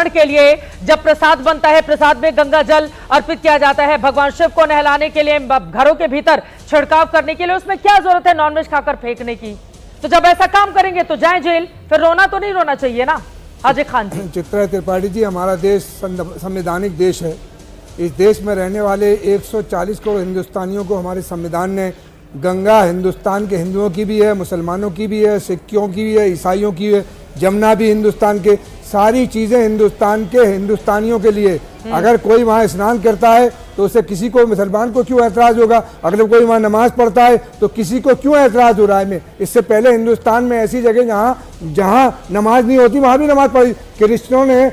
के लिए जब प्रसाद बनता है, प्रसाद में गंगा जल अर्पित किया जाता है, भगवान शिव को नहलाने के लिए, घरों के भीतर छिड़काव करने के लिए, उसमें क्या जरूरत है नॉनवेज खाकर फेंकने की? तो जब ऐसा काम करेंगे तो जाएं जेल, फिर रोना तो नहीं रोना चाहिए ना। हाजी खान जी। चित्रा त्रिपाठी जी, हमारा देश संवैधानिक देश है। इस देश में रहने वाले 140 करोड़ हिंदुस्तानियों को हमारे संविधान ने गंगा हिंदुस्तान के हिंदुओं की भी है, मुसलमानों की भी है, सिखों की भी है, ईसाइयों की है, जमुना भी हिंदुस्तान के, सारी चीज़ें हिंदुस्तान के हिंदुस्तानियों के लिए। अगर कोई वहाँ स्नान करता है तो उसे किसी को, मुसलमान को क्यों ऐतराज़ होगा? अगर कोई वहाँ नमाज़ पढ़ता है तो किसी को क्यों ऐतराज़ हो रहा है? इससे पहले हिंदुस्तान में ऐसी जगह जहाँ नमाज नहीं होती वहाँ भी नमाज़ पढ़ी। क्रिश्चियनों ने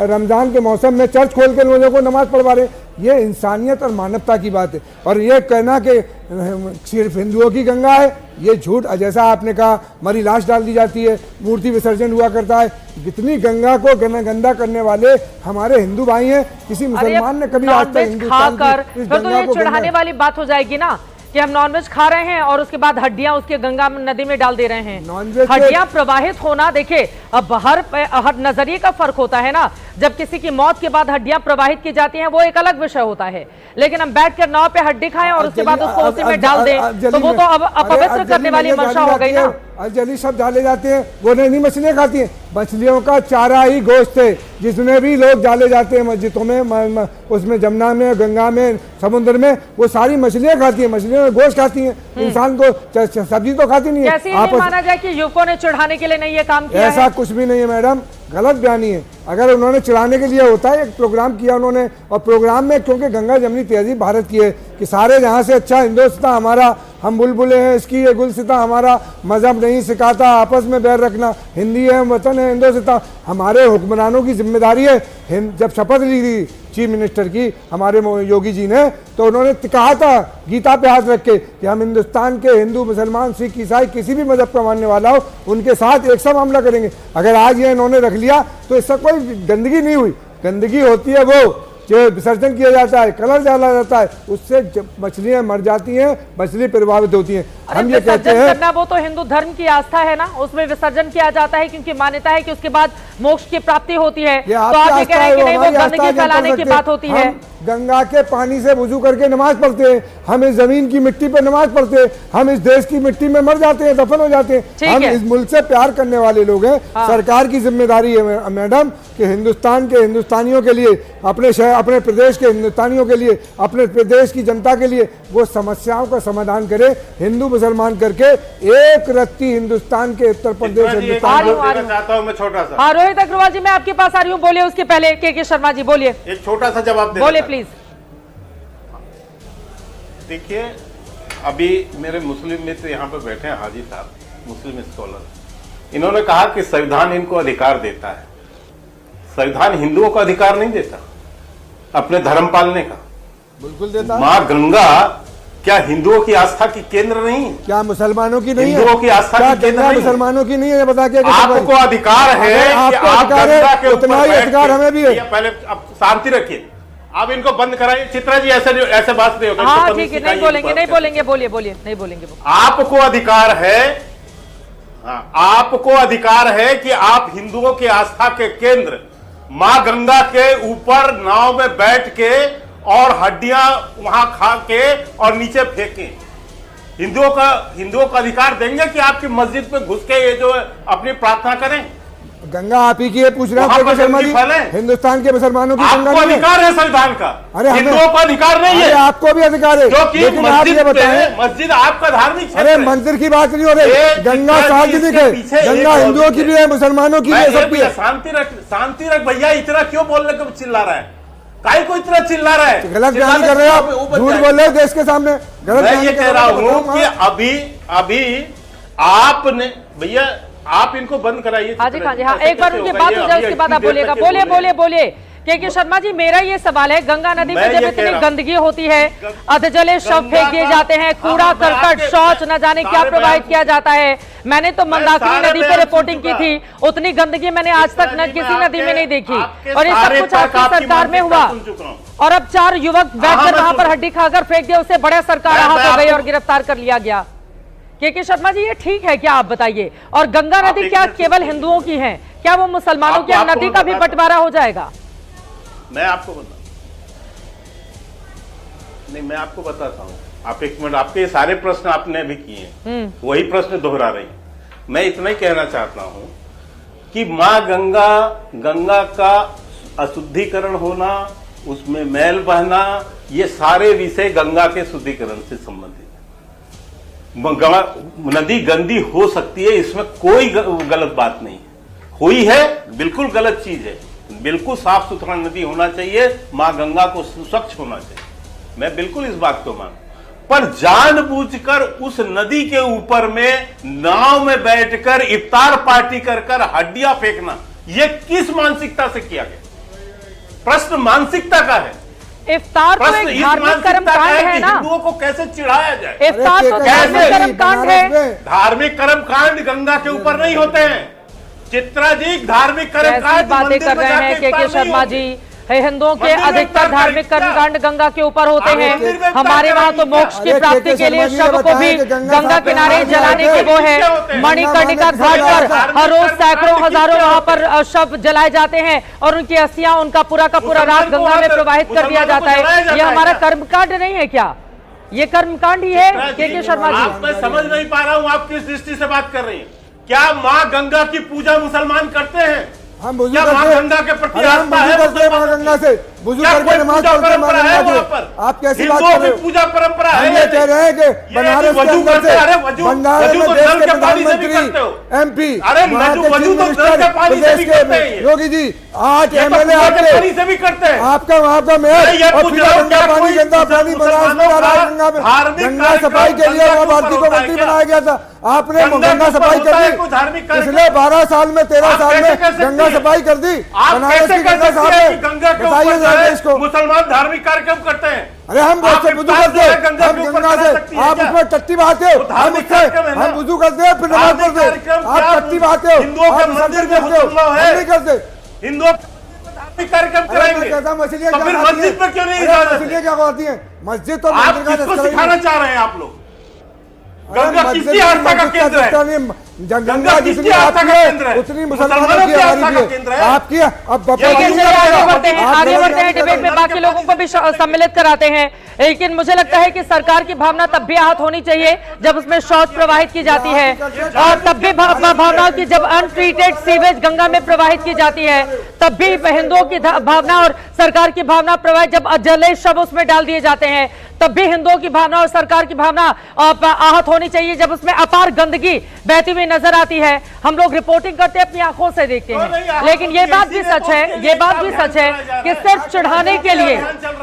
रमज़ान के मौसम में चर्च खोल के लोगों को नमाज़ पढ़वा रहे। ये इंसानियत और मानवता की बात है। और ये कहना कि सिर्फ हिंदुओं की गंगा है, ये झूठ। जैसा आपने कहा, मरी लाश डाल दी जाती है, मूर्ति विसर्जन हुआ करता है। इतनी गंगा को गंदा करने वाले हमारे हिंदू भाई हैं। किसी मुसलमान ने कभी आज तक हिंदुस्तान की इस फिर तो गंगा ये को चिढ़ाने वाली बात हो जाएगी ना कि हम नॉनवेज खा रहे हैं और उसके बाद हड्डियां उसके गंगा नदी में डाल दे रहे हैं। हड्डियां प्रवाहित होना, देखिए अब हर नजरिए का फर्क होता है ना। जब किसी की मौत के बाद हड्डियां प्रवाहित की जाती हैं वो एक अलग विषय होता है, लेकिन हम बैठकर नाव पे हड्डी खाएं और उसके बाद उसको उसी में डाल दें तो वो तो अब अपवित्र करने वाली मंशा हो गई ना। जली सब डाले जाते हैं, वो नहीं मछलियाँ खाती हैं। मछलियों का चारा ही गोश्त है, जिसमें भी लोग डाले जाते हैं मस्जिदों में, उसमें जमुना में, गंगा में, समुद्र में, वो सारी मछलियाँ खाती हैं। मछलियों में गोश्त खाती हैं, इंसान को सब्जी तो खाती नहीं है। कैसे नहीं माना जाए कि युवकों ने चिढ़ाने के लिए नहीं ये काम किया? ऐसा कुछ भी नहीं है मैडम, गलत बयानी है। अगर उन्होंने चिढ़ाने के लिए होता है, एक प्रोग्राम किया उन्होंने, और प्रोग्राम में क्योंकि गंगा जमनी तहजीब भारत की है कि सारे जहाँ से अच्छा हिंदुस्तान हमारा, हम बुलबुले हैं इसकी, ये गुलसिता हमारा, मजहब नहीं सिखाता आपस में बैर रखना, हिंदी है वतन है हिंदुस्तान। हमारे हुक्मरानों की जिम्मेदारी है। जब शपथ ली थी चीफ मिनिस्टर की हमारे योगी जी ने, तो उन्होंने कहा था गीता पे हाथ रख के कि हम हिंदुस्तान के हिंदू, मुसलमान, सिख, ईसाई, किसी भी मजहब का मानने वाला हो, उनके साथ एक सा मामला करेंगे। अगर आज ये इन्होंने रख लिया तो इससे कोई गंदगी नहीं हुई। गंदगी होती है वो जो विसर्जन किया जाता है, कलर डाला जाता है, उससे मछलियां मर जाती हैं, मछली प्रभावित होती हैं। हम ये कहते हैं वो तो हिंदू धर्म की आस्था है ना, उसमें विसर्जन किया जाता है क्योंकि मान्यता है कि उसके बाद मोक्ष की प्राप्ति होती है। तो आप ये कह रहे हैं कि नहीं, वो गंदगी फैलाने की बात होती है। गंगा के पानी से वुजू करके नमाज पढ़ते हैं, हम इस जमीन की मिट्टी पे नमाज पढ़ते हैं, हम इस देश की मिट्टी में मर जाते हैं, दफन हो जाते हैं। हम इस मुल्क से प्यार करने वाले लोग हैं। सरकार की जिम्मेदारी है मैडम कि हिंदुस्तान के हिंदुस्तानियों के लिए, अपने शहर, अपने प्रदेश के हिंदुस्तानियों के लिए, अपने प्रदेश की जनता के लिए वो समस्याओं का समाधान करे, हिंदू मुसलमान करके एक रत्ती हिंदुस्तान के उत्तर प्रदेश चाहता हूँ मैं छोटा सा। हाँ रोहित अग्रवाल जी, मैं आपके पास आ रही हूँ, बोलिए। उसके पहले के शर्मा जी बोलिए, एक छोटा सा जवाब बोलिए प्लीज। देखिए, अभी मेरे मुस्लिम मित्र यहाँ पे बैठे हैं, हाजी साहब, मुस्लिम स्कॉलर, इन्होंने कहा कि संविधान इनको अधिकार देता है। संविधान हिंदुओं को अधिकार नहीं देता अपने धर्म पालने का। बिल्कुल देता। माँ गंगा क्या हिंदुओं की आस्था की केंद्र नहीं? क्या मुसलमानों की नहीं? हिंदुओं की आस्था की केंद्र नहीं? मुसलमानों की नहीं है? बता के आपको अधिकार है कि आप गंगा के ऊपर अधिकार हमें भी है। पहले अब शांति रखिए, आप इनको बंद कराइए। चित्रा जी ऐसे बात नहीं होगा। हाँ ठीक है, नहीं बोलेंगे, नहीं बोलेंगे, बोलिए बोलिए, नहीं बोलेंगे। आपको अधिकार है, आपको अधिकार है कि आप हिंदुओं की आस्था के केंद्र मां गंगा के ऊपर नाव में बैठ के और हड्डियां वहां खा के और नीचे फेंके। हिंदुओं का अधिकार देंगे कि आपकी मस्जिद पे घुस के ये जो अपनी प्रार्थना करें? गंगा आप ही की पूछ रहा हूँ शर्मा जी, हिंदुस्तान के मुसलमानों की गंगा आपको अधिकार है संविधान का, अरे हिंदुओं को अधिकार नहीं है। आपको भी अधिकार है, लेकिन आप ये बताएं, मस्जिद आपका धार्मिक, अरे मंदिर की बात नहीं हो रही, गंगा सार्वजनिक है, गंगा हिंदुओं की भी है, मुसलमानों की भी है, सबकी है। शांति रख भैया, इतना क्यों बोलने को चिल्ला रहा है? काहे को इतना चिल्ला रहा है? गलत बयान कर रहे हो आप, झूठ बोल रहे हो देश के सामने। मैं ये कह रहा हूँ कि अभी आपने, भैया आप इनको बंद कराइए। हाजी खान जी, हाँ एक बार उनकी बात हो जाए उसके बाद आप बोलिएगा। बोलिए बोलिए बोलिए। के शर्मा जी, मेरा ये सवाल है, गंगा नदी में जब इतनी गंदगी होती है, अधजले शव फेंक दिए जाते हैं, कूड़ा करकट, शौच न जाने क्या प्रवाहित किया जाता है। मैंने तो मंदाकिनी नदी पे रिपोर्टिंग की थी, उतनी गंदगी मैंने आज तक न किसी नदी में नहीं देखी, और ये सब कुछ आपकी सरकार में हुआ। और अब 4 युवक बैठकर वहां पर हड्डी खाकर फेंक दिया, उससे बड़े सरकार आहत हो गई और गिरफ्तार कर लिया गया। के शर्मा जी, ये ठीक है क्या, आप बताइए? और गंगा नदी क्या केवल हिंदुओं की है? क्या वो मुसलमानों की नदी का भी बंटवारा हो जाएगा? मैं आपको मैं आपको बताता हूँ। आप एक मिनट, आपके सारे प्रश्न आपने अभी किए, वही प्रश्न दोहरा रही। मैं इतना ही कहना चाहता हूँ कि माँ गंगा का अशुद्धिकरण होना, उसमें मैल बहना, ये सारे विषय गंगा के शुद्धिकरण से संबंधित है। नदी गंदी हो सकती है, इसमें कोई गलत बात नहीं है। हुई है, बिल्कुल गलत चीज है। बिल्कुल साफ सुथरा नदी होना चाहिए, माँ गंगा को स्वच्छ होना चाहिए, मैं बिल्कुल इस बात को मानूं। पर जानबूझकर उस नदी के ऊपर में नाव में बैठकर इफ्तार पार्टी कर हड्डियां फेंकना, यह किस मानसिकता से किया गया? प्रश्न मानसिकता का है। इफ्तार तो एक धार्मिक कर्मकांड है ना, हिंदुओं को कैसे चिढ़ाया जाए? इफ्तार तो धार्मिक कर्मकांड है। धार्मिक कर्मकांड गंगा के ऊपर नहीं होते हैं चित्रा जी। धार्मिक कर्मकांड बातें कर रहे हैं के शर्मा जी। हिंदुओं के अधिकतर धार्मिक कर्मकांड गंगा के ऊपर होते हैं। हमारे वहाँ तो मोक्ष की प्राप्ति के लिए शव को भी गंगा किनारे जलाने की वो है। मणिकर्णिका घाट पर हर रोज सैकड़ों हजारों वहाँ पर शव जलाए जाते हैं और उनकी अस्थियां, उनका पूरा का पूरा रात गंगा में प्रवाहित कर दिया जाता है। ये हमारा कर्मकांड नहीं है क्या? ये कर्मकांड ही है के शर्मा जी। मैं समझ नहीं पा रहा हूँ आप किस दृष्टि से बात कर रही हैं। क्या माँ गंगा की पूजा मुसलमान करते हैं? हम बुजू क्या माँ गंगा के प्रति आस्था है? माँ गंगा से बुजू करके नमाज पढ़ते हैं माँ गंगा से। आप कैसी बात कर रहे हो? पूजा परंपरा है। हम ये कह रहे हैं कि बनारस के अंदर से भंडारे में देश के प्रधानमंत्री एमपी प्रदेश के योगी जी 8 एमएलए आपके, आपका वहाँ का मेयर और गंगा पानी बनारस में आ रहा है। गंगा सफाई के लिए वहाँ भारती को मंत्री बनाया गया था, आपने गंगा सफाई कर दी। पिछले 12 साल में 13 साल में गंगा सफाई कर दी बनारस की गंगा साहब ने। बताइए इसको। मुसलमान धार्मिक कार्यक्रम करते हैं। अरे हम बुजू करते हैं, हम गंगा से, आप उसमें टट्टी बहाते हो, हम उससे हम बुजू करते हैं, फिर नमाज पढ़ते हैं। आप टट्टी बहाते हो, हिंदुओं के मंदिर करते हो, हम नहीं करते। हिंदुओं धार्मिक कार्यक्रम कराएंगे, मछलियाँ मस्जिद में क्यों नहीं? मछलियाँ क्या खाती हैं? मस्जिद तो आप किसको सिखाना चाह रहे हैं आप लोग? गंगा किसकी आस्था का केंद्र है? गंगा जितनी आपकी है उतनी मुसलमानों की हमारी है। आपकी अब आगे बढ़ते हैं डिबेट में, बाकी लोगों को भी सम्मिलित कराते हैं। लेकिन मुझे लगता है कि सरकार की भावना तब भी आहत होनी चाहिए जब उसमें शौच प्रवाहित की जाती है, और तब भी भावनाओं की जब अनट्रीटेड सीवेज गंगा में प्रवाहित की जाती है, तब भी हिंदुओं की भावना और सरकार की भावना प्रवाहित, जब जले शव उसमें डाल दिए जाते हैं तब भी हिंदुओं की भावना और सरकार की भावना आहत होनी चाहिए जब उसमें अपार गंदगी बहती हुई नजर आती है। हम लोग रिपोर्टिंग करते हैं, अपनी आंखों से देखते हैं। लेकिन ये बात भी सच है, ये बात भी सच है कि सिर्फ चढ़ाने के लिए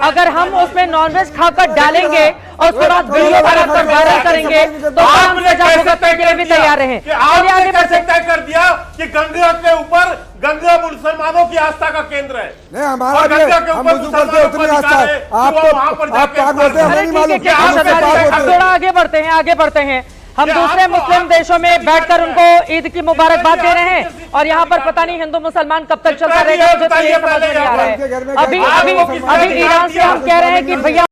अगर हम उसमें नॉनवेज खाकर डालेंगे और उसके बाद वीडियो बनाकर वायरल करेंगे तो हम सजा भुगतने के लिए भी तैयार रहे। आगे तय कर दिया कि गंगा के ऊपर गंगा मुसलमानों की आस्था का केंद्र है। नहीं, हमारा हम बुजू करते उतनी आस्था है। आप क्या बोलते हैं हमें नहीं मालूम। अब थोड़ा आगे बढ़ते हैं, आगे बढ़ते हैं। हम दूसरे मुस्लिम देशों में बैठकर उनको ईद की मुबारकबाद दे रहे हैं और यहाँ पर पता नहीं हिंदू मुसलमान कब तक चलता रहेगा, मुझे तो ये समझ में नहीं आ रहा है। अभी ईरान से हम कह रहे हैं कि भैया